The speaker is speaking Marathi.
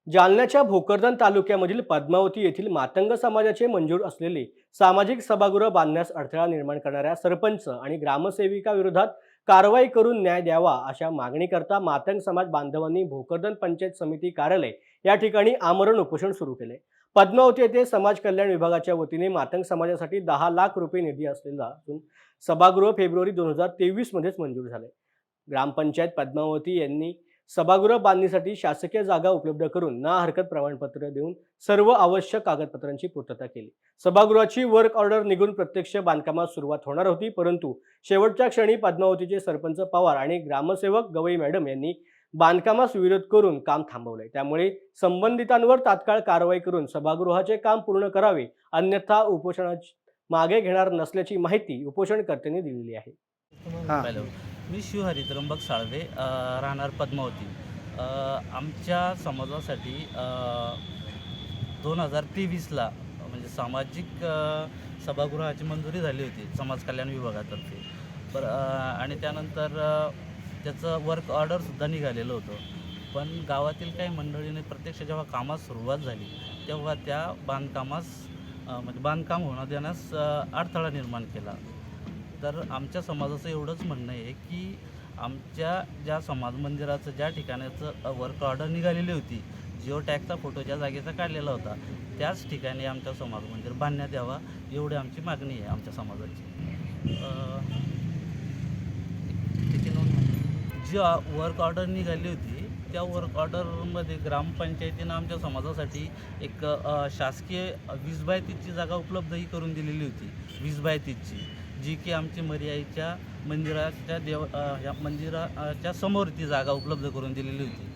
जालन्याच्या भोकरदन तालुक्यामधील पद्मावती येथील मातंग समाजाचे मंजूर असलेले सामाजिक सभागृह बांधण्यास अडथळा निर्माण करणाऱ्या सरपंच आणि ग्रामसेविकाविरोधात कारवाई करून न्याय द्यावा अशा मागणीकरता मातंग समाज बांधवांनी भोकरदन पंचायत समिती कार्यालय या ठिकाणी आमरण उपोषण सुरू केले। पद्मावती येथे समाज कल्याण विभागाच्या वतीने मातंग समाजासाठी 10 लाख रुपये निधी असलेला असून सभागृह फेब्रुवारी 2023 मध्येच मंजूर झाले। ग्रामपंचायत पद्मावती यांनी सभागृह बांधणीसाठी शासकीय जागा उपलब्ध करून ना हरकत प्रमाणपत्र देऊन सर्व आवश्यक कागदपत्रांची पूर्तता केली। सभागृहाची वर्क ऑर्डर निघून प्रत्यक्ष बांधकामास सुरुवात होणार होती, परंतु शेवटच्या क्षणी पद्मावतीचे सरपंच पवार आणि ग्रामसेवक गवई मॅडम यांनी बांधकामास विरोध करून काम थांबवले। त्यामुळे संबंधितांवर तात्काळ कारवाई करून सभागृहाचे काम पूर्ण करावे, अन्यथा उपोषणाची मागे घेणार नसल्याची माहिती उपोषणकर्त्यांनी दिलेली आहे। हॅलो, मी शिवहरी त्र्यंबक साळवे, राहणार पद्मावती। आमच्या समाजासाठी 2023ला म्हणजे सामाजिक सभागृहाची मंजुरी झाली होती समाज कल्याण विभागातर्फे। आणि त्यानंतर त्याचं वर्क ऑर्डरसुद्धा निघालेलं होतं। पण गावातील काही मंडळीने प्रत्यक्ष जेव्हा कामास सुरुवात झाली तेव्हा त्या बांधकामास म्हणजे बांधकाम होणं देण्यास अडथळा निर्माण केला। तर आमच्या समाजाचं एवढंच म्हणणं आहे की आमच्या ज्या समाज मंदिराचं ज्या ठिकाणाचं वर्क ऑर्डर निघालेली होती, जिओ टॅगचा फोटो ज्या जागेचा काढलेला होता त्याच ठिकाणी आमच्या समाज मंदिर बांधण्यात यावा, एवढी आमची मागणी आहे आमच्या समाजाची। त्याची नोंद जी वर्क ऑर्डर निघाली होती त्या वर्क ऑर्डरमध्ये ग्रामपंचायतीनं आमच्या समाजासाठी एक शासकीय 20/30ची जागा उपलब्धही करून दिलेली होती। 20/30ची जी की आमची मर्याईच्या मंदिराच्या या मंदिराच्या समोर ती जागा उपलब्ध करून दिलेली होती।